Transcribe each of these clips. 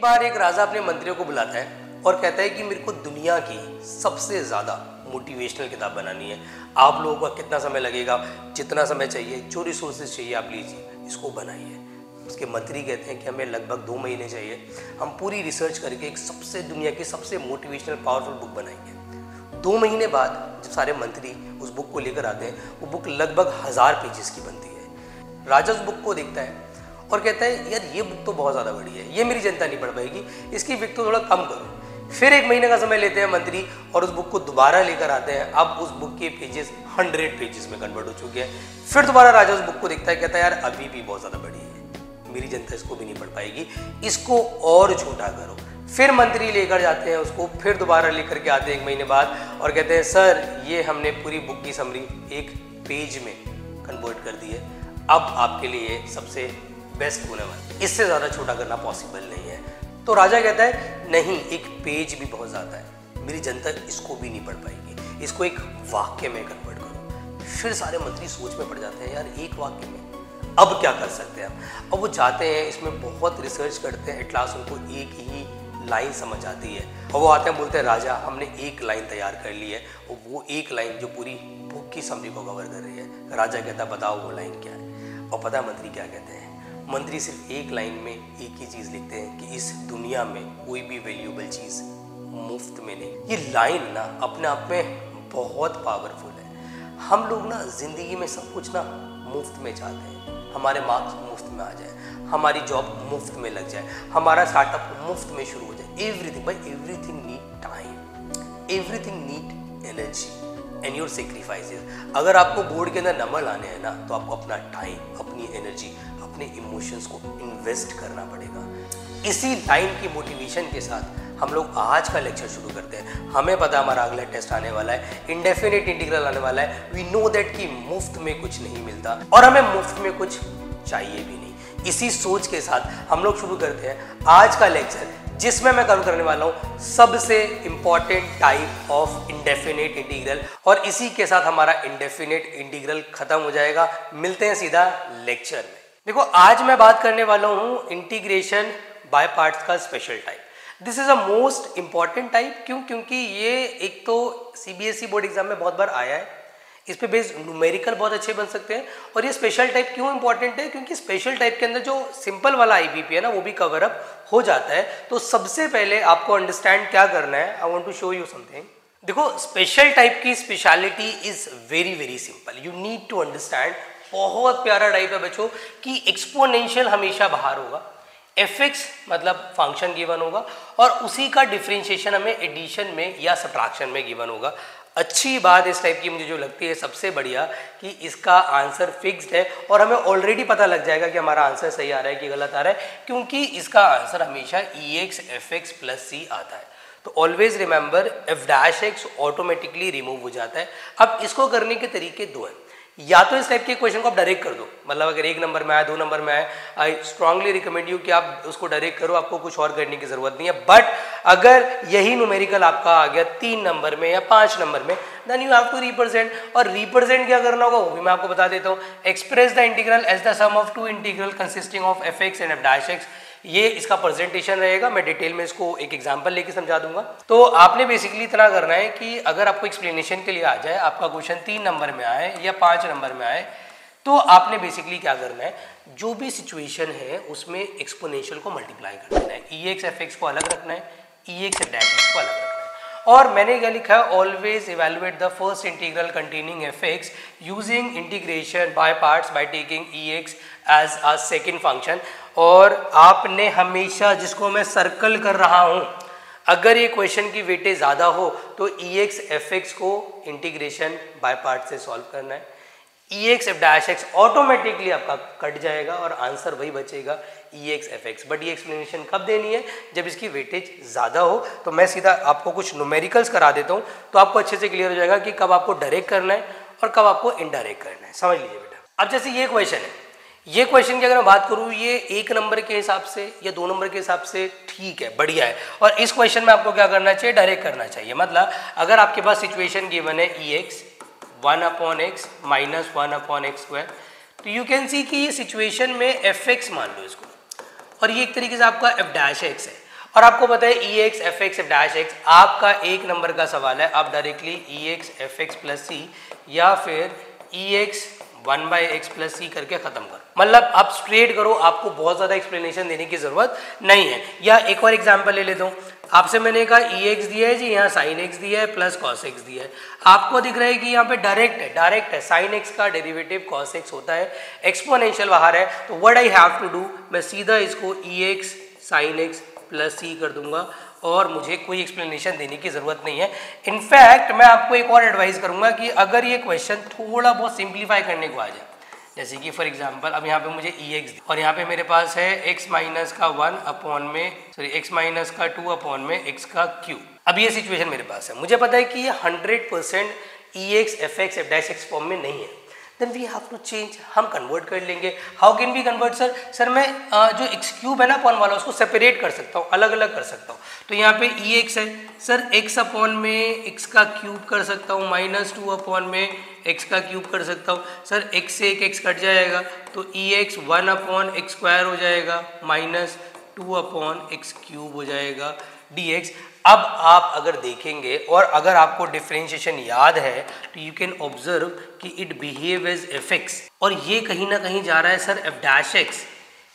एक बार एक राजा अपने मंत्रियों को बुलाता है और कहता है कि मेरे को दुनिया की सबसे ज़्यादा मोटिवेशनल किताब बनानी है। आप लोगों का कितना समय लगेगा, जितना समय चाहिए, जो रिसोर्सेज चाहिए आप लीजिए, इसको बनाइए। उसके मंत्री कहते हैं कि हमें लगभग 2 महीने चाहिए, हम पूरी रिसर्च करके एक दुनिया की सबसे मोटिवेशनल पावरफुल बुक बनाएंगे। 2 महीने बाद जब सारे मंत्री उस बुक को लेकर आते हैं, वो बुक लगभग 1000 पेजेस की बनती है। राजा उस बुक को देखता है और कहता है यार ये बुक तो बहुत ज़्यादा बड़ी है, ये मेरी जनता नहीं पढ़ पाएगी, इसकी विक तो थोड़ा कम करो। फिर 1 महीने का समय लेते हैं मंत्री और उस बुक को दोबारा लेकर आते हैं। अब उस बुक के पेजेस 100 पेजेस में कन्वर्ट हो चुके हैं। फिर दोबारा राजा उस बुक को देखता है, कहता है यार अभी भी बहुत ज़्यादा बड़ी है, मेरी जनता इसको भी नहीं पढ़ पाएगी, इसको और छोटा करो। फिर मंत्री लेकर जाते हैं उसको, फिर दोबारा लेकर के आते हैं 1 महीने बाद और कहते हैं सर ये हमने पूरी बुक की समरी 1 पेज में कन्वर्ट कर दी है, अब आपके लिए सबसे बेस्ट होने वाला, इससे ज़्यादा छोटा करना पॉसिबल नहीं है। तो राजा कहता है नहीं, 1 पेज भी बहुत ज़्यादा है, मेरी जनता इसको भी नहीं पढ़ पाएगी, इसको एक वाक्य में कन्वर्ट करो। फिर सारे मंत्री सोच में पड़ जाते हैं यार 1 वाक्य में अब क्या कर सकते हैं हम। अब वो जाते हैं, इसमें बहुत रिसर्च करते हैं, एट लास्ट उनको एक ही लाइन समझ आती है और वो आते हैं बोलते हैं राजा हमने 1 लाइन तैयार कर ली है, और वो 1 लाइन जो पूरी बुक की समरी को कवर कर रही है। राजा कहता है बताओ वो लाइन क्या है। और पता है मंत्री क्या कहते हैं? मंत्री सिर्फ 1 लाइन में एक ही चीज़ लिखते हैं कि इस दुनिया में कोई भी वैल्यूएबल चीज़ मुफ्त में नहीं। ये लाइन ना अपने आप में बहुत पावरफुल है। हम लोग ना जिंदगी में सब कुछ ना मुफ्त में चाहते हैं, हमारे मार्क्स मुफ्त में आ जाए, हमारी जॉब मुफ्त में लग जाए, हमारा स्टार्टअप मुफ्त में शुरू हो जाए। एवरीथिंग भाई, everything need time, everything need energy and your sacrifices. अगर आपको बोर्ड के अंदर नंबर लाने हैं ना, तो आपको अपना टाइम, अपनी एनर्जी, अपने इमोशंस को इन्वेस्ट करना पड़ेगा। इसी लाइन की मोटिवेशन के साथ हम लोग आज का लेक्चर शुरू करते हैं। हमें पता है हमारा अगला टेस्ट आने वाला है, इंडेफिनिट इंटीग्रल आने वाला है। वी नो दैट कि मुफ्त में कुछ नहीं मिलता और हमें मुफ्त में कुछ चाहिए भी नहीं। इसी सोच के साथ हम लोग शुरू करते हैं आज का लेक्चर, जिसमें मैं कवर करने वाला हूँ सबसे important type of indefinite integral, और इसी के साथ हमारा इंडेफिनिट इंटीग्रल खत्म हो जाएगा। मिलते हैं सीधा लेक्चर में। देखो आज मैं बात करने वाला हूँ इंटीग्रेशन बाय पार्ट्स का special type. This is a most important type. क्यों? क्योंकि ये एक तो सीबीएसई बोर्ड एग्जाम में बहुत बार आया है, इस पे बेस्ड न्यूमेरिकल बहुत अच्छे बन सकते हैं। और ये स्पेशल टाइप क्यों इंपॉर्टेंट है? क्योंकि स्पेशल टाइप के अंदर जो सिंपल वाला आईबीपी है ना, वो भी कवर अप हो जाता है। तो सबसे पहले आपको अंडरस्टैंड क्या करना है, I want to show you something. देखो स्पेशल टाइप की speciality is very very simple, you need to understand. बहुत प्यारा टाइप है बच्चों कि एक्सपोनेंशियल हमेशा बाहर होगा, fx मतलब फंक्शन गिवन होगा, और उसी का डिफरेंशिएशन हमें एडिशन में या सब्ट्रैक्शन में गिवन होगा। अच्छी बात इस टाइप की मुझे जो लगती है सबसे बढ़िया कि इसका आंसर फिक्स्ड है और हमें ऑलरेडी पता लग जाएगा कि हमारा आंसर सही आ रहा है कि गलत आ रहा है, क्योंकि इसका आंसर हमेशा ex fx प्लस c आता है। तो always remember f dash x automatically remove हो जाता है। अब इसको करने के तरीके 2 हैं। या तो इस टाइप के क्वेश्चन को आप डायरेक्ट कर दो, मतलब अगर 1 नंबर में आए, 2 नंबर में आए, आई स्ट्रांगली रिकमेंड यू कि आप उसको डायरेक्ट करो, आपको कुछ और करने की जरूरत नहीं है। बट अगर यही न्यूमेरिकल आपका आ गया 3 नंबर में या 5 नंबर में, then you have to represent. और रिप्रेजेंट क्या करना होगा वो भी मैं आपको बता देता हूँ। Express the integral as the sum of 2 integral consisting of f x and f dash x. ये इसका प्रेजेंटेशन रहेगा, मैं डिटेल में इसको एक एग्जांपल लेके समझा दूंगा। तो आपने बेसिकली इतना करना है कि अगर आपको एक्सप्लेनेशन के लिए आ जाए, आपका क्वेश्चन 3 नंबर में आए या 5 नंबर में आए, तो आपने बेसिकली क्या करना है, जो भी सिचुएशन है उसमें एक्सपोनेंशियल को मल्टीप्लाई कर देना है। ex fx को अलग रखना है, ex डैश x को अलग रखना है। और मैंने क्या लिखा है, always evaluate the first integral containing fx using integration by parts by taking ex as a second function. और आपने हमेशा, जिसको मैं सर्कल कर रहा हूं, अगर ये क्वेश्चन की वेटेज ज़्यादा हो तो ex fx को इंटीग्रेशन बाय पार्ट से सॉल्व करना है। ex f dash x automatically आपका कट जाएगा और आंसर वही बचेगा ex fx। बट ये एक्सप्लेनेशन कब देनी है, जब इसकी वेटेज ज़्यादा हो। तो मैं सीधा आपको कुछ न्यूमेरिकल्स करा देता हूँ, तो आपको अच्छे से क्लियर हो जाएगा कि कब आपको डायरेक्ट करना है और कब आपको इनडायरेक्ट करना है। समझ लीजिए बेटा। अब जैसे ये क्वेश्चन है, ये क्वेश्चन की अगर मैं बात करूँ, ये 1 नंबर के हिसाब से या 2 नंबर के हिसाब से ठीक है, बढ़िया है। और इस क्वेश्चन में आपको क्या करना चाहिए, डायरेक्ट करना चाहिए। मतलब अगर आपके पास सिचुएशन गिवन है ex 1/x minus 1/x square, तो यू कैन सी कि ये सिचुएशन में fx मान लो इसको, और ये एक तरीके से आपका f डैश x है। और आपको पता है e x f x f dash x आपका एक नंबर का सवाल है। आप directly e x f x plus c या फिर ई एक्स 1/x प्लस सी करके खत्म करो, मतलब आप स्ट्रेट करो, आपको बहुत ज्यादा एक्सप्लेनेशन देने की जरूरत नहीं है। या एक और एग्जांपल ले लेता हूँ, आपसे मैंने कहा ई एक्स दिया है जी, यहाँ साइन एक्स दिया है प्लस कॉस एक्स दिया है, आपको दिख रहा है कि यहाँ पे डायरेक्ट है साइन एक्स का डेरिवेटिव कॉस एक्स होता है, एक्सपोनेंशियल बाहर है, तो what I have to do, मैं सीधा इसको e x sine x plus c कर दूंगा और मुझे कोई एक्सप्लेनेशन देने की जरूरत नहीं है। इनफैक्ट मैं आपको एक और एडवाइस करूंगा कि अगर ये क्वेश्चन थोड़ा बहुत सिंप्लीफाई करने को आ जाए, जैसे कि फॉर एग्जांपल अब यहाँ पे मुझे ई एक्स और यहाँ पे मेरे पास है x माइनस का 1 अपॉन में x माइनस का 2 अपॉन में x का क्यूब। अब ये सिचुएशन मेरे पास है, मुझे पता है कि ये 100% e x f x f dash x form में नहीं है, then we have to change, हम कन्वर्ट कर लेंगे। How can we convert sir? Sir मैं जो एक्स क्यूब है ना अपॉन वाला उसको सेपरेट कर सकता हूँ, अलग अलग कर सकता हूँ। तो यहाँ पे ई एक्स है सर, एक्स अपॉन में एक्स का क्यूब कर सकता हूँ, माइनस 2 अपॉन में एक्स का क्यूब कर सकता हूँ। सर एक्स से एक एक्स कट जाएगा तो ई एक्स 1 अपॉन एक्स स्क्वायर हो जाएगा, माइनस 2 अपॉन एक्स क्यूब हो जाएगा dx। अब आप अगर देखेंगे और अगर आपको डिफरेंशिएशन याद है तो यू कैन ऑब्जर्व कि it behave as f x, और ये कहीं ना कहीं जा रहा है सर एफ डैश एक्स,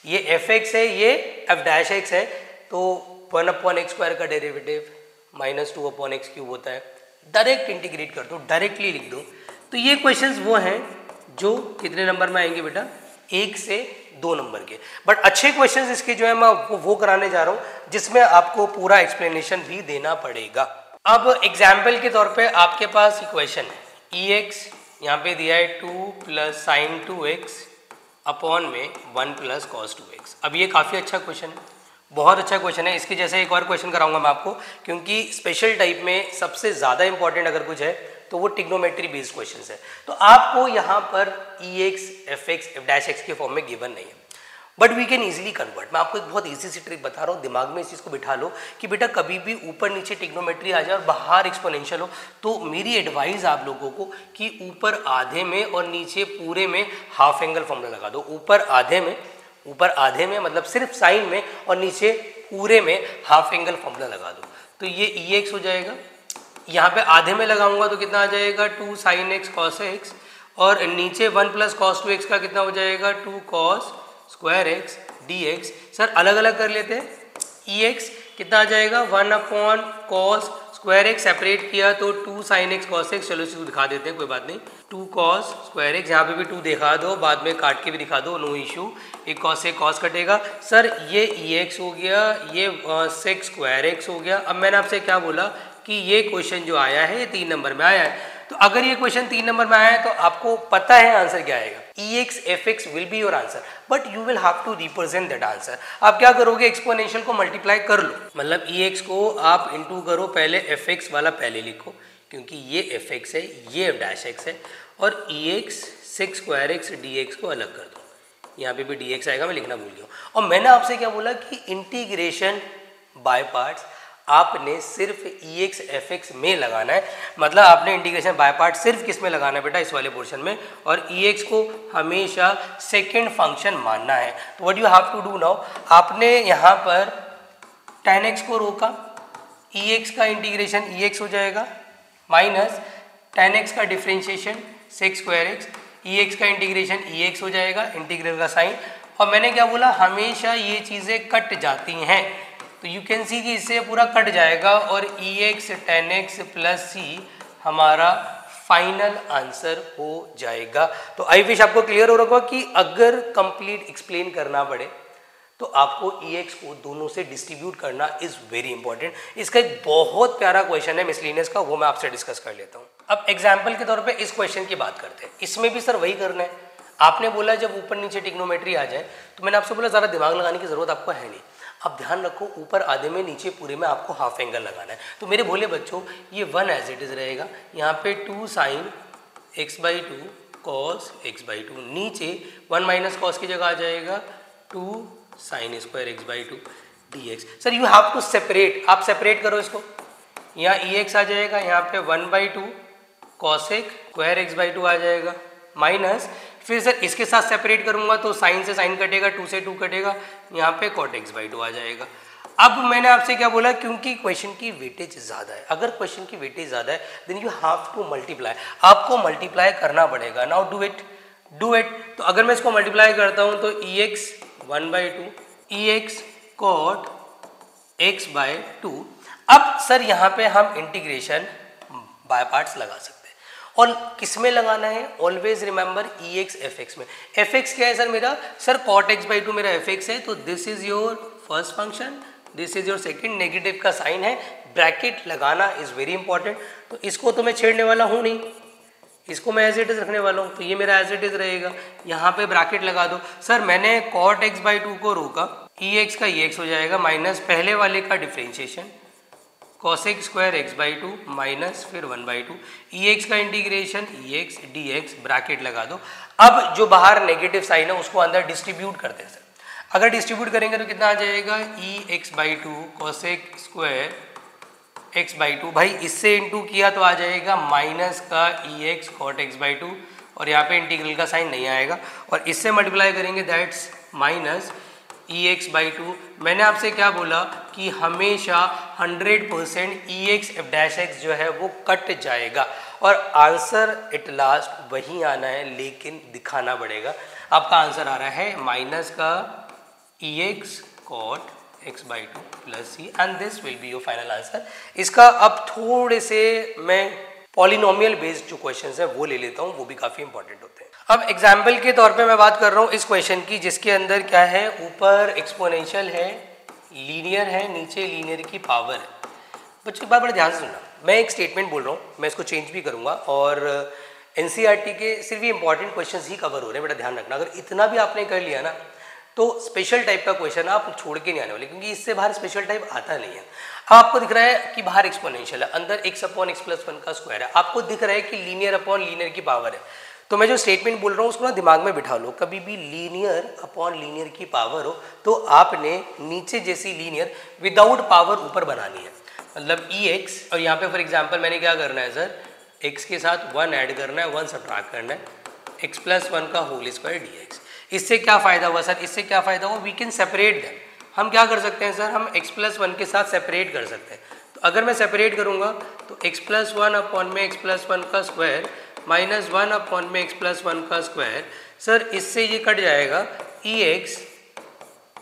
ये एफ एक्स है, ये एफ डैश एक्स है, तो 1 अपॉन एक्स स्क्वायर का derivative minus 2 upon x cube होता है। डायरेक्ट इंटीग्रेट कर दो, डायरेक्टली लिख दो। तो ये क्वेश्चंस वो हैं जो कितने नंबर में आएंगे बेटा, 1 से 2 नंबर के। बट अच्छे क्वेश्चंस इसके जो है मैं वो कराने जा रहा हूँ जिसमें आपको पूरा एक्सप्लेनेशन भी देना पड़ेगा। अब एग्जाम्पल के तौर पे आपके पास इक्वेशन है ई एक्स यहाँ पे दिया है 2 प्लस साइन 2x अपॉन में 1 प्लस कॉस 2x। अब ये काफ़ी अच्छा क्वेश्चन है, बहुत अच्छा क्वेश्चन है। इसके जैसे एक और क्वेश्चन कराऊंगा मैं आपको, क्योंकि स्पेशल टाइप में सबसे ज़्यादा इंपॉर्टेंट अगर कुछ है तो वो ट्रिग्नोमेट्री बेस्ड क्वेश्चंस है। तो आपको यहाँ पर e x f x f dash x के फॉर्म में गिवन नहीं है, but we can easily convert. मैं आपको एक बहुत इजी सी ट्रिक बता रहा हूँ, दिमाग में इस चीज़ को बिठा लो कि बेटा कभी भी ऊपर नीचे ट्रिग्नोमेट्री आ जाए और बाहर एक्सपोनेंशियल हो, तो मेरी एडवाइस आप लोगों को कि ऊपर आधे में और नीचे पूरे में हाफ एंगल फॉर्मूला लगा दो। ऊपर आधे में मतलब सिर्फ साइन में, और नीचे पूरे में हाफ एंगल फॉर्मूला लगा दो। तो ये ई एक्स हो जाएगा, यहाँ पे आधे में लगाऊंगा तो कितना आ जाएगा 2 साइन एक्स कॉस एक्स, और नीचे 1 प्लस कॉस 2x का कितना हो जाएगा 2 cos square x dx। Sir अलग अलग कर लेते हैं, ई एक्स कितना आ जाएगा 1 upon cos square x, separate किया तो 2 साइन एक्स कॉस एक्स, चलो इसको दिखा देते हैं कोई बात नहीं, 2 कॉस स्क्वायर एक्स, यहाँ पे भी 2 दिखा दो, बाद में काट के भी दिखा दो, नो इशू, एक कॉस से कॉस कटेगा। सर ये ई एक्स हो गया, ये सेक स्क्वायर एक्स हो गया। अब मैंने आपसे क्या बोला कि ये क्वेश्चन जो आया है ये 3 नंबर में आया है, तो अगर ये क्वेश्चन 3 नंबर में आया है तो आपको पता है आंसर क्या आएगा, e x f x will be your answer, but you will have to represent that answer. आप क्या करोगे, एक्सपोनेंशियल को मल्टीप्लाई कर लो, मतलब ई एक्स को आप इंटू करो, पहले एफ एक्स वाला पहले लिखो क्योंकि ये एफ एक्स है, ये एफ डैश एक्स है, और e x sec square x d x को अलग कर दो, यहाँ पे भी डी एक्स आएगा, मैं लिखना भूल गया। और मैंने आपसे क्या बोला कि इंटीग्रेशन बाय पार्ट्स आपने सिर्फ ई एक्स एफ एक्स में लगाना है, मतलब आपने इंटीग्रेशन बाय पार्ट सिर्फ किस में लगाना है बेटा, इस वाले पोर्शन में, और ई एक्स को हमेशा सेकंड फंक्शन मानना है। तो what you have to do now, आपने यहाँ पर tan x को रोका, ई एक्स का इंटीग्रेशन ई एक्स हो जाएगा, माइनस tan x का differentiation sec square x, e x का इंटीग्रेशन ई एक्स हो जाएगा, इंटीग्रल का साइन। और मैंने क्या बोला, हमेशा ये चीज़ें कट जाती हैं, तो यू कैन सी कि इससे पूरा कट जाएगा और e x tan x plus सी हमारा फाइनल आंसर हो जाएगा। तो आई विश आपको क्लियर हो रखा कि अगर कंप्लीट एक्सप्लेन करना पड़े तो आपको ई एक्स को दोनों से डिस्ट्रीब्यूट करना इज वेरी इंपॉर्टेंट। इसका एक बहुत प्यारा क्वेश्चन है मिसलिनियस का, वो मैं आपसे डिस्कस कर लेता हूँ। अब एग्जाम्पल के तौर पे इस क्वेश्चन की बात करते हैं, इसमें भी सर वही करना है। आपने बोला जब ऊपर नीचे ट्रिग्नोमेट्री आ जाए, तो मैंने आपसे बोला ज़्यादा दिमाग लगाने की जरूरत आपको है नहीं। अब ध्यान रखो, ऊपर आधे में नीचे पूरे में आपको हाफ एंगल लगाना है। तो मेरे भोले बच्चों, ये 1 एज इट इज रहेगा, यहाँ पे 2 साइन x/2 कॉस x/2, नीचे 1 माइनस कॉस की जगह आ जाएगा 2 sine square x/2 dx। Sir you have to separate, आप सेपरेट करो इसको, यहाँ ई एक्स आ जाएगा, यहाँ पे 1/2 कॉसेक स्क्वायर x/2 आ जाएगा, माइनस फिर सर इसके साथ सेपरेट करूंगा तो साइन से साइन कटेगा, 2 से 2 कटेगा, यहाँ पे कॉट x/2 आ जाएगा। अब मैंने आपसे क्या बोला, क्योंकि क्वेश्चन की वेटेज ज़्यादा है, अगर क्वेश्चन की वेटेज ज़्यादा है then you have to multiply, आपको मल्टीप्लाई करना पड़ेगा। Now do it. तो अगर मैं इसको मल्टीप्लाई करता हूँ तो ex 1/2 ex cot x bye 2। अब सर यहाँ पे हम इंटीग्रेशन बाय पार्ट्स लगा सकते हैं, और किस में लगाना है, ऑलवेज रिमेंबर ex fx में। fx क्या है सर मेरा, सर cot x बाई 2 मेरा fx है, तो this is your first function, this is your second, negative का साइन है, ब्रैकेट लगाना इज वेरी इंपॉर्टेंट। तो इसको तो मैं छेड़ने वाला हूँ नहीं, इसको मैं एज इट इज रखने वाला हूँ, तो ये मेरा एज इट इज रहेगा। यहाँ पे ब्रैकेट लगा दो। सर मैंने cot x बाई 2 को रोका, ex का ex हो जाएगा माइनस पहले वाले का differentiation cosec square x by 2 minus फिर 1/2 ex का इंटीग्रेशन ex dx, ब्रैकेट लगा दो। अब जो बाहर नेगेटिव साइन है उसको अंदर डिस्ट्रीब्यूट करते हैं सर। अगर डिस्ट्रीब्यूट करेंगे तो कितना आ जाएगा, ex by 2 cosec square x by 2, भाई इससे इंटू किया तो आ जाएगा माइनस का ex cot x बाई 2, और यहाँ पे इंटीग्रल का साइन नहीं आएगा, और इससे मल्टीप्लाई करेंगे दैट्स माइनस ex बाई 2। मैंने आपसे क्या बोला कि हमेशा 100% ex f डैश x जो है वो कट जाएगा, और आंसर एट लास्ट वही आना है, लेकिन दिखाना पड़ेगा। आपका आंसर आ रहा है माइनस का ex cot x by 2 plus c, and this will be your final answer. इसका अब थोड़े से मैं पॉलिनोमियल बेस्ड जो क्वेश्चंस है वो ले लेता हूँ, वो भी काफ़ी इंपॉर्टेंट होते हैं। अब एग्जाम्पल के तौर पे मैं बात कर रहा हूँ इस क्वेश्चन की, जिसके अंदर क्या है, ऊपर एक्सपोनेंशियल है, लीनियर है, नीचे लीनियर की पावर है। बच्चों एक बार बड़े ध्यान से सुनना, मैं एक स्टेटमेंट बोल रहा हूँ, मैं इसको चेंज भी करूँगा, और एनसीईआरटी के सिर्फ ये इंपॉर्टेंट क्वेश्चंस ही कवर हो रहे हैं, बेटा ध्यान रखना। अगर इतना भी आपने कर लिया ना तो स्पेशल टाइप का क्वेश्चन आप छोड़ के नहीं आने वाले, क्योंकि इससे बाहर स्पेशल टाइप आता नहीं है। आपको दिख रहा है कि बाहर एक्सपोनेंशियल है, अंदर x अपॉन x प्लस 1 का स्क्वायर है, आपको दिख रहा है कि लीनियर अपॉन लीनियर की पावर है। तो मैं जो स्टेटमेंट बोल रहा हूँ उसको ना दिमाग में बिठा लो, कभी भी लीनियर अपॉन लीनियर की पावर हो तो आपने नीचे जैसी लीनियर विदाउट पावर ऊपर बनानी है, मतलब ex, और यहाँ पे फॉर एग्जाम्पल मैंने क्या करना है सर, x के साथ 1 ऐड करना है, 1 सब्ट्रैक्ट करना है, x प्लस 1 का होल स्क्वायर dx। इससे क्या फ़ायदा हुआ सर, इससे क्या फ़ायदा हुआ, वी कैन सेपरेट देम। हम क्या कर सकते हैं सर, हम x प्लस 1 के साथ सेपरेट कर सकते हैं। तो अगर मैं सेपरेट करूँगा तो x प्लस 1 अपॉन में x प्लस 1 का स्क्वायर माइनस 1 अपॉन में x प्लस 1 का स्क्वायर, सर इससे ये कट जाएगा ex।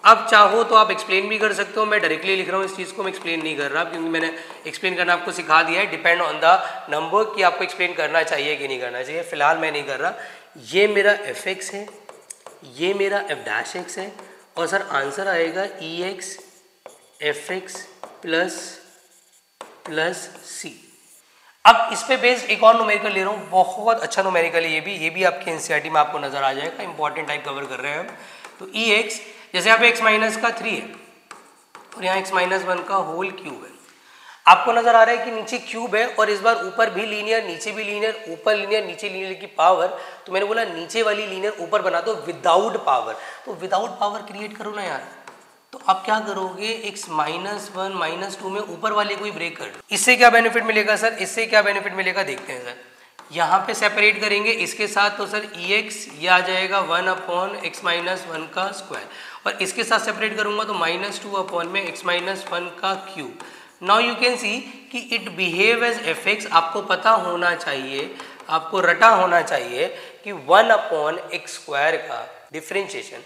अब चाहो तो आप एक्सप्लेन भी कर सकते हो, मैं डायरेक्टली लिख रहा हूँ इस चीज़ को, मैं एक्सप्लेन नहीं कर रहा, क्योंकि मैंने एक्सप्लेन करना आपको सिखा दिया है, डिपेंड ऑन द नंबर कि आपको एक्सप्लेन करना चाहिए कि नहीं करना चाहिए। फिलहाल मैं नहीं कर रहा। ये मेरा fx है, ये मेरा f डैश x है, और सर आंसर आएगा ex fx प्लस c। अब इस पे बेस्ड एक और न्यूमेरिकल ले रहा हूँ, बहुत अच्छा न्यूमेरिकल है ये भी आपके एनसीईआरटी में आपको नजर आ जाएगा, इंपॉर्टेंट टाइप कवर कर रहे हैं हम। तो ex, जैसे यहाँ पे x माइनस का 3 है और यहाँ x माइनस 1 का होल क्यूब है, आपको नजर आ रहा है कि नीचे क्यूब है और इस बार ऊपर भी लीनियर, नीचे भी लीनियर, ऊपर लीनियर, नीचे लीनियर की पावर। तो मैंने बोला नीचे वाली लीनियर ऊपर बना दो विदाउट पावर, तो विदाउट पावर क्रिएट करो ना यार। तो आप क्या करोगे, x माइनस 1 माइनस 2 में ऊपर वाले को ही ब्रेक कर दो। इससे क्या बेनिफिट मिलेगा सर, इससे क्या बेनिफिट मिलेगा देखते हैं सर। यहाँ पे सेपरेट करेंगे इसके साथ, तो सर ex ये आ जाएगा 1 अपॉन x माइनस 1 का स्क्वायर, और इसके साथ सेपरेट करूंगा तो माइनस 2 अपॉन में x माइनस 1 का cube. Now you can see कि इट बिहेव एज fx। आपको पता होना चाहिए, आपको रटा होना चाहिए कि 1 अपॉन एक्स स्क्वायर का differentiation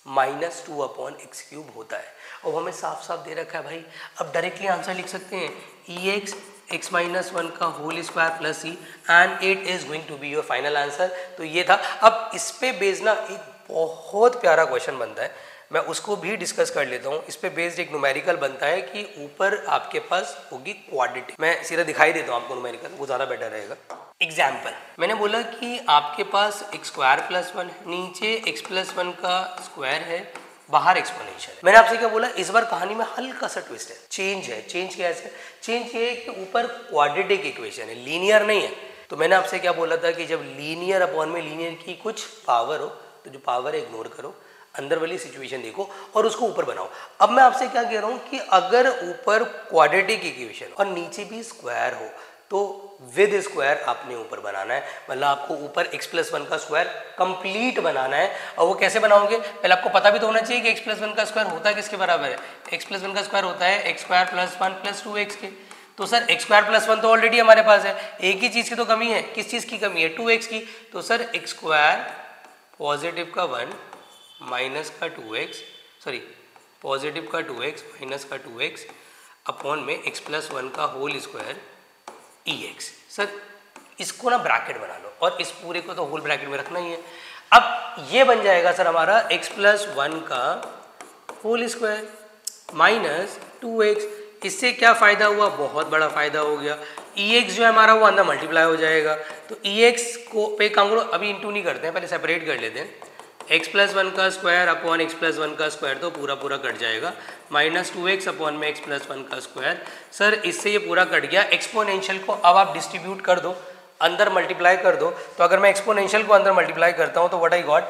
minus 2 upon x cube होता है, और हमें साफ साफ दे रखा है भाई। अब डायरेक्टली आंसर लिख सकते हैं ex x माइनस 1 का whole square plus c, and it is going to be your final answer. तो ये था। अब इस पे बेस्ड ना एक बहुत प्यारा क्वेश्चन बनता है, मैं उसको भी डिस्कस कर लेता हूँ। इस पे बेस्ड एक न्यूमेरिकल बनता है कि ऊपर आपके पास होगी क्वाड्रेटिक, मैं सीधा दिखाई देता हूँ आपको न्यूमेरिकल, वो ज़्यादा बेटर रहेगा। एग्जाम्पल, मैंने बोला कि आपके पास x स्क्वायर प्लस 1 है, नीचे x प्लस 1 का स्क्वायर है, बाहर एक्सपोनेंशियल। मैंने आपसे क्या बोला, इस बार कहानी में हल्का सा ट्विस्ट है, चेंज है। चेंज क्या है, चेंज ये है कि ऊपर क्वाड्रेटिक इक्वेशन है, लीनियर नहीं है। तो मैंने आपसे क्या बोला था कि जब लीनियर अपॉन में लीनियर की कुछ पावर हो तो जो पावर है इग्नोर करो, अंदर वाली सिचुएशन देखो और उसको ऊपर बनाओ। अब मैं आपसे क्या कह रहा हूँ कि अगर ऊपर क्वाड्रेटिक इक्वेशन और नीचे भी स्क्वायर हो तो विद स्क्वायर आपने ऊपर बनाना है, मतलब आपको ऊपर x+1 का स्क्वायर कंप्लीट बनाना है। और वो कैसे बनाओगे, पहले आपको पता भी तो होना चाहिए कि x+1 का स्क्वायर होता है किसके बराबर है। x+1 का स्क्वायर होता है x² + 1 + 2x के। तो सर x² + 1 तो ऑलरेडी हमारे पास है, एक ही चीज़ की तो कमी है, किस चीज़ की कमी है, 2x की। तो सर x² पॉजिटिव का 1 माइनस का 2x, सॉरी पॉजिटिव का 2x माइनस का 2x अपॉन में x+1 का होल स्क्वायर EX। सर इसको ना ब्रैकेट बना लो और इस पूरे को तो होल ब्रैकेट में रखना ही है। अब ये बन जाएगा सर हमारा x+1 का होल स्क्वायर माइनस 2x। इससे क्या फ़ायदा हुआ, बहुत बड़ा फ़ायदा हो गया। EX जो है हमारा वो अंदर मल्टीप्लाई हो जाएगा। तो EX को पे काम करो, अभी इंटू नहीं करते हैं, पहले सेपरेट कर लेते हैं। x+1 का स्क्वायर अपॉन x+1 का स्क्वायर तो पूरा पूरा कट जाएगा, माइनस 2x अपॉन में x+1 का स्क्वायर। सर इससे ये पूरा कट गया। एक्सपोनेंशियल को अब आप डिस्ट्रीब्यूट कर दो, अंदर मल्टीप्लाई कर दो। तो अगर मैं एक्सपोनेंशियल को अंदर मल्टीप्लाई करता हूँ तो व्हाट आई गॉट,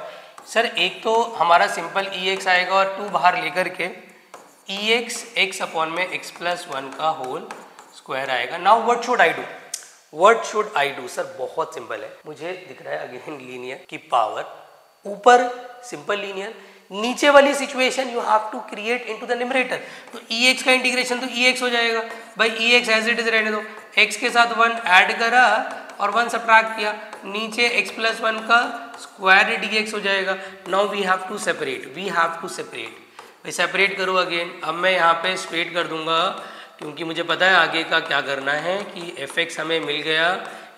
सर एक तो हमारा सिंपल EX आएगा और 2 बाहर लेकर के EX x अपॉन में x+1 का होल स्क्वायर आएगा। Now what should I do, what should I do, sir बहुत सिंपल है। मुझे दिख रहा है अगेन लीनियर की पावर, ऊपर सिंपल लीनियर, नीचे वाली situation you have to create into the numerator. तो EX का इंटीग्रेशन तो EX हो जाएगा भाई, EX एज इट इज रहने दो, x के साथ 1 ऐड करा और 1 सब्ट्रैक्ट किया, नीचे x+1 का स्क्वायर dx हो जाएगा। Now we have to separate, we have to separate, भाई सेपरेट करो अगेन। अब मैं यहाँ पे स्ट्रेट कर दूंगा क्योंकि मुझे पता है आगे का क्या करना है कि fx हमें मिल गया,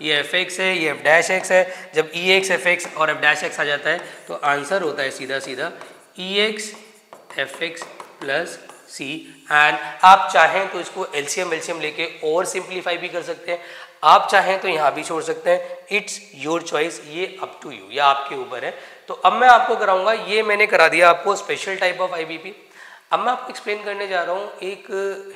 ये fx है, ये f' है। जब EX fx और f' आ जाता है तो आंसर होता है सीधा सीधा EX fx plus c। And आप चाहें तो इसको LCM लेके और सिंप्लीफाई भी कर सकते हैं, आप चाहें तो यहाँ भी छोड़ सकते हैं, इट्स योर चॉइस, ये अप टू यू, या आपके ऊपर है। तो अब मैं आपको कराऊंगा, ये मैंने करा दिया आपको स्पेशल टाइप ऑफ IBP। अब मैं आपको एक्सप्लेन करने जा रहा हूँ एक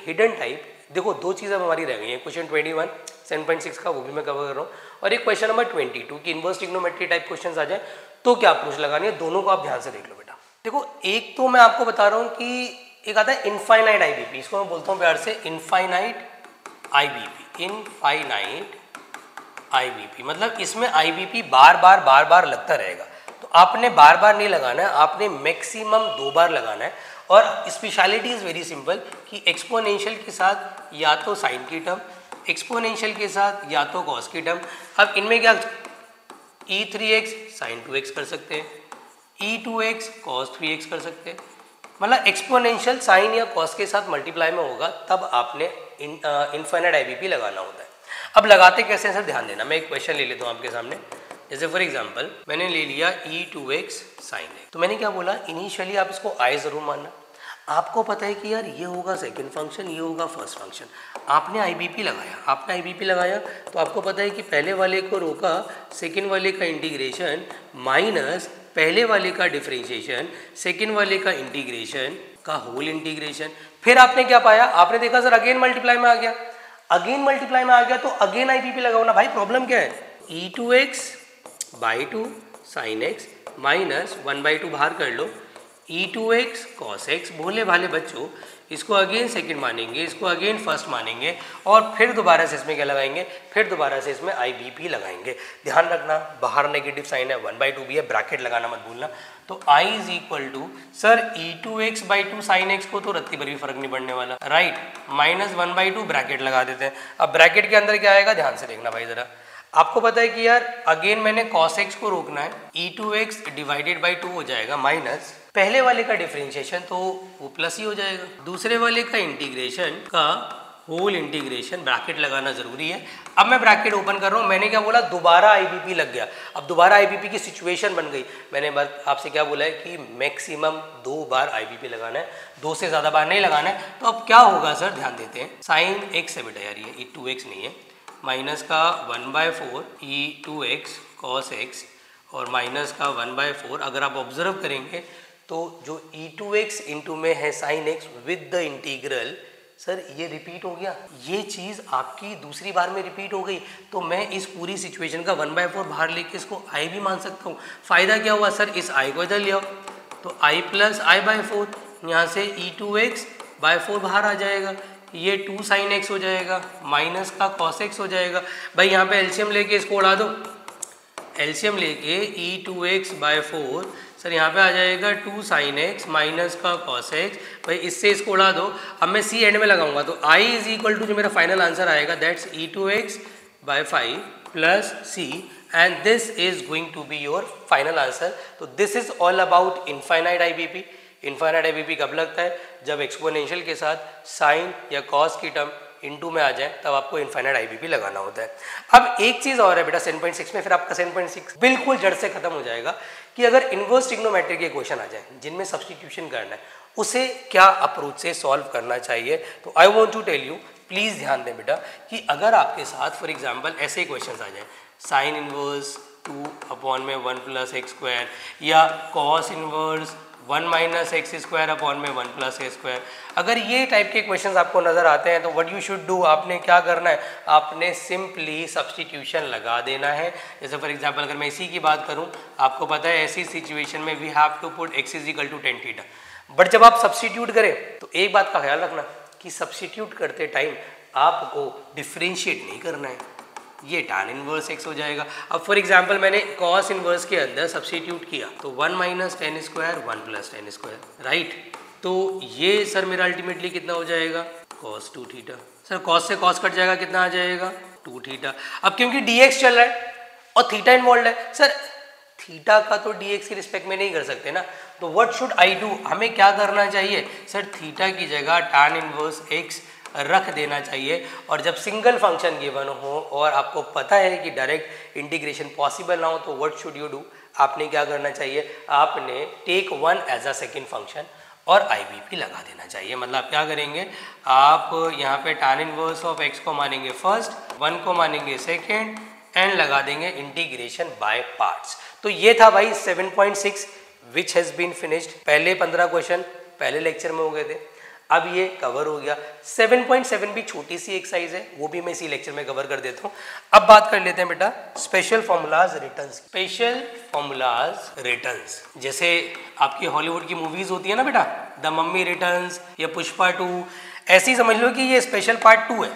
हिडन टाइप। देखो दो चीज़ अब हमारी रह गई है, क्वेश्चन 21 7.6 का वो भी मैं कवर कर रहा हूँ, और एक क्वेश्चन नंबर 22 की इनवर्स ट्रिग्नोमेट्री टाइप क्वेश्चन आ जाए तो क्या अप्रोच लगानी है, दोनों को आप ध्यान से देख लो बेटा। देखो एक तो मैं आपको बता रहा हूँ कि एक आता है इनफाइनाइट IBP, इसको मैं बोलता हूँ प्यार से इनफाइनाइट IBP। इनफाइनाइट IBP मतलब इसमें IBP बार बार लगता रहेगा। तो आपने बार बार नहीं लगाना है, आपने मैक्सिमम 2 बार लगाना है। और स्पेशलिटी इज़ वेरी सिंपल कि एक्सपोनेंशियल के साथ या तो साइन की टर्म, एक्सपोनेंशियल के साथ या तो कॉस की टर्म। अब इनमें क्या, E3x sin 2x कर सकते हैं, E2x cos 3x कर सकते हैं। मतलब एक्सपोनेंशियल साइन या कॉस के साथ मल्टीप्लाई में होगा तब आपने इनफाइनाइट IBP लगाना होता है। अब लगाते कैसे हैं सर, ध्यान देना। मैं एक क्वेश्चन ले लेता हूँ आपके सामने, जैसे फॉर एग्जांपल मैंने ले लिया E2x sin x। तो मैंने क्या बोला, इनिशियली आप इसको I ज़रूर मानना। आपको पता है कि यार ये होगा सेकंड फंक्शन, ये होगा फर्स्ट फंक्शन। आपने IBP लगाया, आपने IBP लगाया तो आपको पता है कि पहले वाले को रोका, सेकंड वाले का इंटीग्रेशन माइनस पहले वाले का डिफरेंशिएशन, सेकंड वाले का इंटीग्रेशन का होल इंटीग्रेशन। फिर आपने क्या पाया, आपने देखा सर अगेन मल्टीप्लाई में आ गया, अगेन मल्टीप्लाई में आ गया तो अगेन IBP लगाओ ना भाई। प्रॉब्लम क्या है, E2x/2 sin x माइनस 1/2 बाहर कर लो, E2x cos x। भोले भाले बच्चों, इसको अगेन सेकंड मानेंगे, इसको अगेन फर्स्ट मानेंगे और फिर दोबारा से इसमें क्या लगाएंगे, फिर दोबारा से इसमें IBP लगाएंगे। ध्यान रखना बाहर नेगेटिव साइन है, 1/2 भी है, ब्रैकेट लगाना मत भूलना। तो I is equal to sir E2x/2 sin x को तो रत्ती भर भी फर्क नहीं पड़ने वाला, राइट, माइनस 1/2 ब्रैकेट लगा देते हैं। अब ब्रैकेट के अंदर क्या आएगा, ध्यान से देखना भाई जरा। आपको पता है कि यार अगेन मैंने cos x को रोकना है, E2x डिवाइडेड बाई 2 हो जाएगा माइनस पहले वाले का डिफरेंशिएशन तो वो प्लस ही हो जाएगा, दूसरे वाले का इंटीग्रेशन का होल इंटीग्रेशन, ब्रैकेट लगाना जरूरी है। अब मैं ब्रैकेट ओपन कर रहा हूँ, मैंने क्या बोला, दोबारा IBP लग गया। अब दोबारा IBP की सिचुएशन बन गई। मैंने बस आपसे क्या बोला है कि मैक्सिमम 2 बार IBP लगाना है, 2 से ज़्यादा बार नहीं लगाना है। तो अब क्या होगा सर, ध्यान देते हैं। साइन x है बेटा यार, ये E2x नहीं है, माइनस का 1/4 E2x cos x और माइनस का 1/4। अगर आप ऑब्जर्व करेंगे तो जो E2x इंटू में है sine x with the integral, sir ये रिपीट हो गया, ये चीज़ आपकी दूसरी बार में रिपीट हो गई। तो मैं इस पूरी सिचुएशन का 1/4 बाहर लेके इसको I भी मान सकता हूँ। फ़ायदा क्या हुआ सर, इस I को इधर ले आओ तो I + I/4, यहाँ से E2x/4 बाहर आ जाएगा, ये 2 sin x हो जाएगा माइनस का cos x हो जाएगा। भाई यहाँ पे एलसीएम लेके इसको उड़ा दो, एलसीएम लेके e2x/4 सर यहाँ पे आ जाएगा 2 sin x माइनस का cos x। भाई इससे इसको उड़ा दो, अब मैं c एंड में लगाऊंगा तो i इज इक्वल टू जो मेरा फाइनल आंसर आएगा that's e2x/5 plus c and this is going to be your final answer. तो this is all about infinite IBP. Infinite IBP कब लगता है? जब एक्सपोनेंशियल के साथ साइन या कॉस की टर्म इनटू में आ जाए तब आपको इनफाइनाइट आईबीपी लगाना होता है। अब एक चीज और है बेटा 7.6 में, फिर आपका 7.6 बिल्कुल जड़ से खत्म हो जाएगा कि अगर इनवर्स ट्रिग्नोमेट्री के क्वेश्चन आ जाए जिनमें सब्स्टिट्यूशन करना है उसे क्या अप्रोच से सॉल्व करना चाहिए। तो I want to tell you, please ध्यान दें बेटा कि अगर आपके साथ फॉर एग्जाम्पल ऐसे क्वेश्चन आ जाए साइन इनवर्स 2/1 + x² या कॉस इनवर्स 1 - x² 1 + a², अगर ये टाइप के क्वेश्चंस आपको नजर आते हैं तो व्हाट यू शुड डू, आपने क्या करना है, आपने सिंपली सब्स्टिट्यूशन लगा देना है। जैसे फॉर एग्जांपल अगर मैं इसी की बात करूं, आपको पता है ऐसी सिचुएशन में we have to put x = tan θ, but जब आप सब्स्टिट्यूट करें तो एक बात का ख्याल रखना कि सब्स्टिट्यूट करते टाइम आपको डिफ्रेंशिएट नहीं करना है, ये tan इनवर्स x हो जाएगा। अब फॉर एग्जांपल मैंने cos इनवर्स के अंदर सब्स्टिट्यूट किया तो 1 - tan² 1 + tan², राइट। तो ये सर मेरा अल्टीमेटली कितना हो जाएगा cos 2θ। सर cos से cos कट जाएगा, कितना आ जाएगा 2θ। अब क्योंकि dx चल रहा है और थीटा इन्वॉल्व है, सर थीटा का तो dx की रिस्पेक्ट में नहीं कर सकते ना, तो व्हाट शुड आई डू, हमें क्या करना चाहिए सर, थीटा की जगह tan इनवर्स x रख देना चाहिए। और जब सिंगल फंक्शन गिवन हो और आपको पता है कि डायरेक्ट इंटीग्रेशन पॉसिबल ना हो तो व्हाट शुड यू डू, आपने क्या करना चाहिए, आपने take 1 as a second function और आईबीपी लगा देना चाहिए। मतलब क्या करेंगे, आप यहाँ पे tan इनवर्स ऑफ x को मानेंगे फर्स्ट, 1 को मानेंगे सेकेंड एंड लगा देंगे इंटीग्रेशन बाय पार्ट्स। तो ये था भाई 7.6 विच हैज़ बीन फिनिश्ड। पहले 15 क्वेश्चन पहले लेक्चर में हो गए थे, अब ये कवर हो गया। 7.7 भी छोटी सी एक्सरसाइज है, वो भी मैं इसी लेक्चर में कवर कर देता हूँ। अब बात कर लेते हैं बेटा special formulas returns. Special formulas returns जैसे आपकी हॉलीवुड की मूवीज होती है ना बेटा, द मम्मी रिटर्न्स या पुष्पा 2, ऐसी समझ लो कि ये स्पेशल पार्ट 2 है,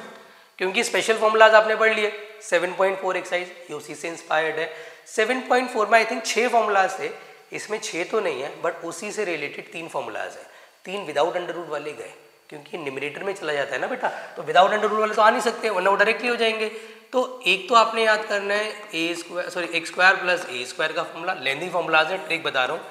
क्योंकि स्पेशल फॉर्मूलाज आपने पढ़ लिए। 7.4 एक्सरसाइज ये उसी से इंस्पायर्ड है। 7.4 में आई थिंक 6 फॉर्मूलाज थे, इसमें 6 तो नहीं है बट उसी से रिलेटेड 3 फॉर्मूलाज है। 3 विदाउट अंडर रूट वाले गए, क्योंकि न्यूमरेटर में चला जाता है ना बेटा, तो विदाउट अंडर रूट वाले तो आ नहीं सकते वरना वो डायरेक्टली हो जाएंगे। तो एक तो आपने याद करना है x² + a² का फॉर्मूला, लेंदी फॉर्मूलाज है, ट्रिक बता रहा हूँ।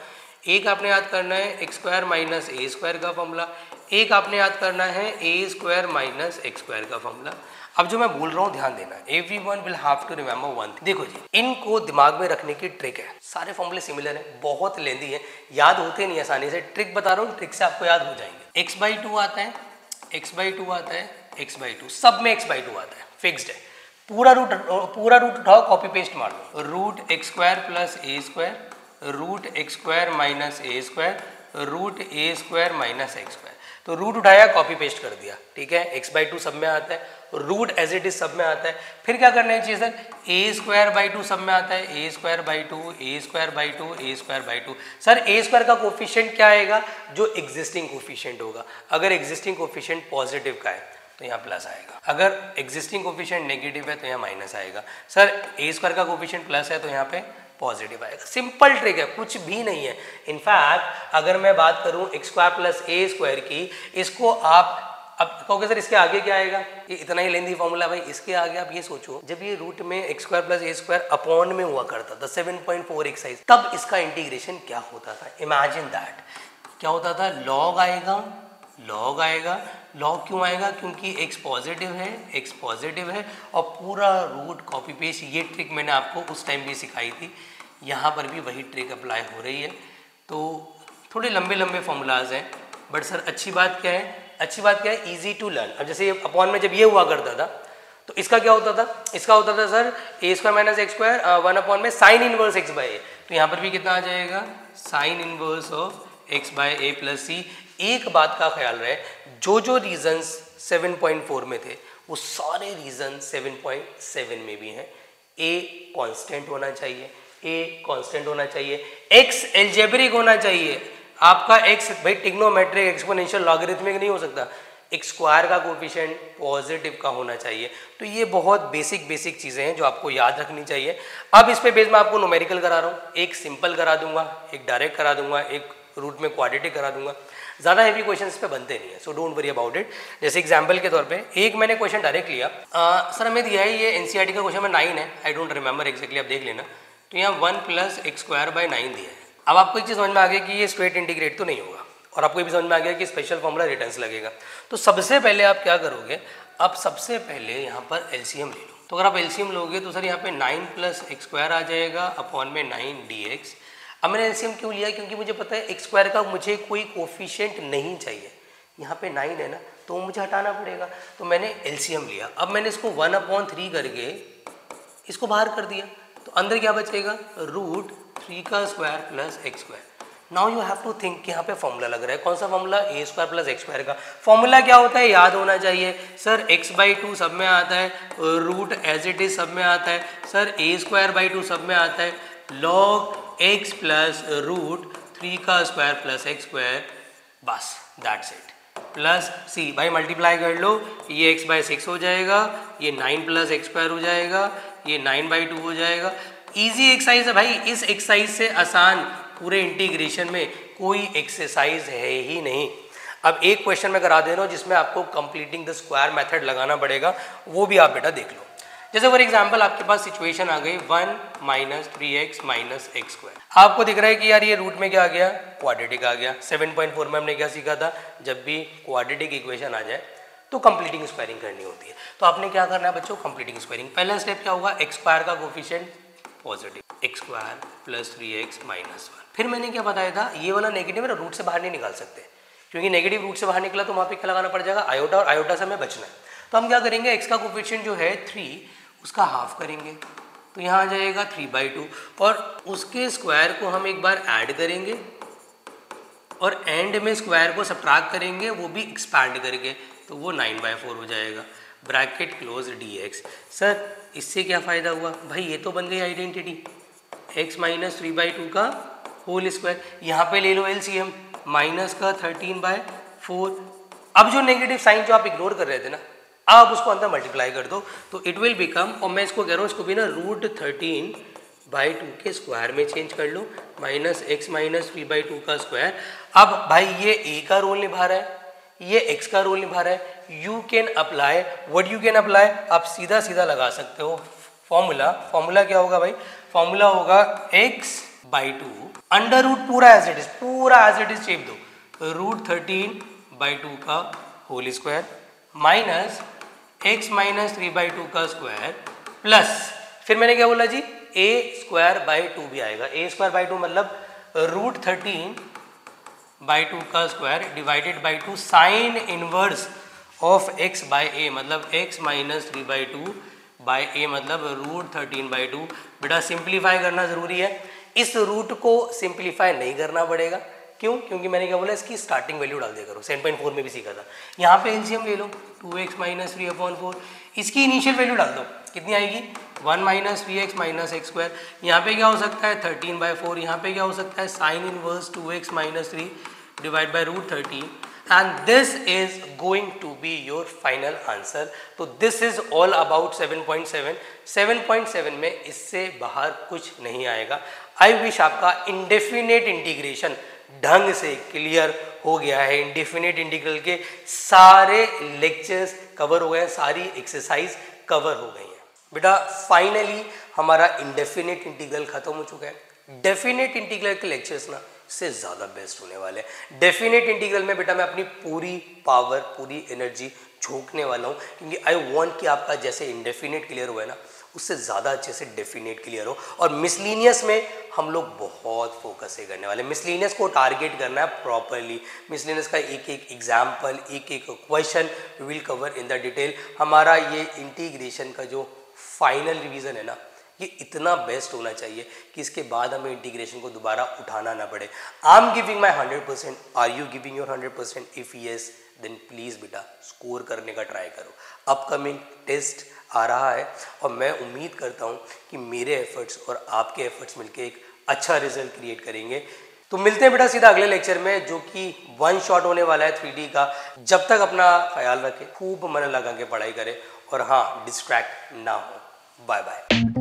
एक आपने याद करना है x² - a² का फॉर्मूला, एक आपने याद करना है a² - x² का फॉर्मूला। अब जो मैं बोल रहा हूँ ध्यान देना, everyone will have to remember one thing. देखो जी, इनको दिमाग में रखने की ट्रिक है, सारे फॉर्मूले सिमिलर हैं, बहुत लेंदी है, याद होते नहीं आसानी से। ट्रिक बता रहा हूँ, ट्रिक से आपको याद हो जाएंगे। x/2 आता है, x/2 आता है, x/2 सब में x/2 आता है, फिक्स्ड है। पूरा रूट उठाओ, कॉपी पेस्ट मार लो, √x² + a², √x² - a², √a² - x²। तो रूट उठाया, कॉपी पेस्ट कर दिया, ठीक है। x/2 सब में आता है, रूट एज इट इज सब में आता है। फिर क्या करना चाहिए सर, a²/2 सब में आता है, a²/2, a²/2, a²/2। Sir a² का कोफिशिएंट क्या आएगा, जो एग्जिस्टिंग कोफिशिएंट होगा। अगर एग्जिस्टिंग कोफिशिएंट पॉजिटिव का है तो यहाँ प्लस आएगा, अगर एग्जिस्टिंग कोफिशिएंट नेगेटिव है तो यहाँ माइनस आएगा। सर a² का कोफिशिएंट प्लस है तो यहाँ पे पॉजिटिव आएगा। सिंपल ट्रिक है, कुछ भी नहीं है। इनफैक्ट अगर मैं बात करूं x² + a² की, इसको आप अब कहोगे सर इसके आगे क्या आएगा, ये इतना ही लेंदी फॉर्मूला भाई, इसके आगे आप ये सोचो जब ये रूट में x² + a² अपॉन में हुआ करता था 7.4 एक्सरसाइज, तब इसका इंटीग्रेशन क्या होता था। इमेजिन दैट, क्या होता था, लॉग आएगा, लॉग आएगा। लॉग क्यों आएगा, क्योंकि x पॉजिटिव है और पूरा रूट कॉपी पेस्ट। ये ट्रिक मैंने आपको उस टाइम भी सिखाई थी, यहाँ पर भी वही ट्रिक अप्लाई हो रही है। तो थोड़े लंबे लंबे फॉर्मूलाज हैं, बट सर अच्छी बात क्या है, ईजी टू लर्न। अब जैसे अपॉन में जब ये हुआ करता था तो इसका क्या होता था, इसका होता था सर a² - x², 1 में साइन इनवर्स x/a। तो यहाँ पर भी कितना आ जाएगा, sine inverse of x/a + c। एक बात का ख्याल रहे, जो रीजन्स 7.4 में थे वो सारे रीजन 7.7 में भी हैं। a कांस्टेंट होना चाहिए, x एल्जेब्रिक होना चाहिए। आपका x भाई ट्रिग्नोमेट्रिक एक्सपोनेंशियल लॉगरिथमिक नहीं हो सकता, एक स्क्वायर का कोफिशिएंट पॉजिटिव का होना चाहिए। तो ये बहुत बेसिक चीज़ें हैं जो आपको याद रखनी चाहिए। अब इस पे बेस मैं आपको न्यूमेरिकल करा रहा हूँ, एक सिंपल करा दूंगा, एक डायरेक्ट करा दूंगा, एक रूट में क्वाड्रेटिक करा दूंगा। ज़्यादा हैवी क्वेश्चन इस पे बनते नहीं है, so don't worry about it. जैसे एग्जाम्पल के तौर पे एक मैंने क्वेश्चन डायरेक्ट लिया, सर हमें दिया है ये एनसीईआरटी का क्वेश्चन में 9 है, आई डोंट रिमेंबर एग्जैक्टली, आप देख लेना। तो यहाँ 1 + x²/9 दिया है। अब आपको एक चीज़ समझ में आ गई कि ये स्ट्रेट इंटीग्रेट तो नहीं होगा, और आपको ये भी समझ में आ गया कि स्पेशल फॉर्मूला रिटर्न्स लगेगा। तो सबसे पहले आप क्या करोगे, अब सबसे पहले यहाँ पर एलसीएम ले लो। तो अगर आप एलसीएम लोगे तो सर यहाँ पे 9 + x² आ जाएगा अपॉन में 9 dx। अब मैंने एलसीएम क्यों लिया, क्योंकि मुझे पता है x² का मुझे कोई कोफिशिएंट नहीं चाहिए। यहाँ पे 9 है ना, तो मुझे हटाना पड़ेगा, तो मैंने एलसीएम लिया। अब मैंने इसको 1/3 करके इसको बाहर कर दिया, तो अंदर क्या बचेगा, √3² + x²। Now you have to think, यहाँ पे फॉर्मूला लग रहा है, कौन सा फॉर्मूला, a² + x² का। फॉर्मूला क्या होता है, याद होना चाहिए सर, x/2 सब में आता है, रूट एज इट इज सब में आता है सर, a²/2 सब में आता है, log x + √3² + x², बस दैट्स इट। प्लस सी, भाई मल्टीप्लाई कर लो, ये x/6 हो जाएगा, ये 9 + x² हो जाएगा, ये 9/2 हो जाएगा। इजी एक्सरसाइज है भाई, इस एक्सरसाइज से आसान पूरे इंटीग्रेशन में कोई एक्सरसाइज है ही नहीं। अब एक क्वेश्चन में करा दे रहा हूँ जिसमें आपको कंप्लीटिंग द स्क्वायर मेथड लगाना पड़ेगा, वो भी आप बेटा देख लो। जैसे फॉर एग्जांपल आपके पास सिचुएशन आ गई 1 - 3x - x²। आपको दिख रहा है कि यार ये रूट में क्या आ गया, क्वाड्रेटिक आ गया। 7.4 में हमने क्या सीखा था, जब भी क्वाड्रेटिक इक्वेशन आ जाए तो कंप्लीटिंग स्क्वायरिंग करनी होती है। तो आपने क्या करना है बच्चों, कंप्लीटिंग स्क्वायरिंग। पहला स्टेप क्या होगा, x² का कोफिशिएंट पॉजिटिव, x² + 3x - 1। फिर मैंने क्या बताया था, ये वाला नेगेटिव है ना, रूट से बाहर नहीं निकाल सकते, क्योंकि नेगेटिव रूट से बाहर निकला तो वहाँ पे क्या लगाना पड़ जाएगा, आयोटा, और आयोटा से हमें बचना है। तो हम क्या करेंगे, x का कोफिशिएंट जो है 3, उसका हाफ करेंगे, तो यहाँ आ जाएगा 3/2, और उसके स्क्वायर को हम एक बार ऐड करेंगे, और एंड में स्क्वायर को सब्ट्रैक्ट करेंगे, वो भी एक्सपैंड करके, तो वो 9/4 हो जाएगा, ब्रैकेट क्लोज dx। सर इससे क्या फ़ायदा हुआ, भाई ये तो बन गई आइडेंटिटी, x - 3/2 का होल स्क्वायर। यहाँ पे ले लो एलसीएम, माइनस का 13/4। अब जो नेगेटिव साइन जो आप इग्नोर कर रहे थे ना, आप उसको अंदर मल्टीप्लाई कर दो, तो इट विल बिकम, और मैं इसको कह रहा हूँ, इसको भी ना √13/2 के स्क्वायर में चेंज कर लो, -x - 3/2 का स्क्वायर। अब भाई ये a का रोल निभा रहा है, ये x का रोल निभा रहा है। You can apply, what you can apply, आप सीधा सीधा लगा सकते हो फॉर्मूला। फॉर्मूला क्या होगा भाई, फॉर्मूला होगा x/2 अंडर रूट पूरा एज इट इज, पूरा एज इट इज चेप दो, √13/2 का होल स्क्वायर माइनस x - 3/2 का स्क्वायर, प्लस फिर मैंने क्या बोला जी, a²/2 भी आएगा। a²/2 मतलब √13/2 का square divided by 2 sine inverse of x/a, मतलब x - 3/2/a मतलब √13/2। बेटा सिंप्लीफाई करना जरूरी है, इस रूट को सिंप्लीफाई नहीं करना पड़ेगा, क्यों, क्योंकि मैंने क्या बोला, इसकी स्टार्टिंग वैल्यू डाल दिया करो, 7.4 में भी सीखा था। यहाँ पे एलसीएम ले लो, 2x - 3/4, इसकी इनिशियल वैल्यू डाल दो, कितनी आएगी, 1 - 3x - x²। यहाँ पे क्या हो सकता है 13/4, यहाँ पे क्या हो सकता है sine inverse 2x - 3 divide by √13, and this is going to be your final answer। तो this is all about 7.7। 7.7 में इससे बाहर कुछ नहीं आएगा। आई विश आपका इंडेफिनेट इंटीग्रेशन ढंग से क्लियर हो गया है। इंडेफिनेट इंटीग्रल के सारे लेक्चर्स कवर हो गए हैं, सारी एक्सरसाइज कवर हो गई हैं। बेटा फाइनली हमारा इंडेफिनेट इंटीग्रल खत्म हो चुका है। डेफिनेट इंटीग्रल के लेक्चर्स ना से ज़्यादा बेस्ट होने वाले हैं। डेफिनेट इंटीग्रल में बेटा मैं अपनी पूरी पावर, पूरी एनर्जी झोंकने वाला हूँ, क्योंकि आई वांट कि आपका जैसे इंडेफिनेट क्लियर हुआ है ना, उससे ज़्यादा अच्छे से डेफिनेट क्लियर हो। और मिसलिनियस में हम लोग बहुत फोकस से करने वाले हैं। मिसलिनियस को टारगेट करना है प्रॉपरली। मिसलिनियस का एक एक एग्जाम्पल, एक एक question we will cover in the detail. हमारा ये इंटीग्रेशन का जो फाइनल रिवीजन है ना, ये इतना बेस्ट होना चाहिए कि इसके बाद हमें इंटीग्रेशन को दोबारा उठाना ना पड़े। I am giving my 100%, are you giving your 100%? If yes then please बेटा स्कोर करने का ट्राई करो। अपकमिंग टेस्ट आ रहा है और मैं उम्मीद करता हूँ कि मेरे एफर्ट्स और आपके एफर्ट्स मिलकर एक अच्छा रिजल्ट क्रिएट करेंगे। तो मिलते हैं बेटा सीधा अगले लेक्चर में, जो कि वन शॉट होने वाला है 3D का। जब तक अपना ख्याल रखें, खूब मन लगा के पढ़ाई करें और हाँ, डिस्ट्रैक्ट ना हो। Bye bye.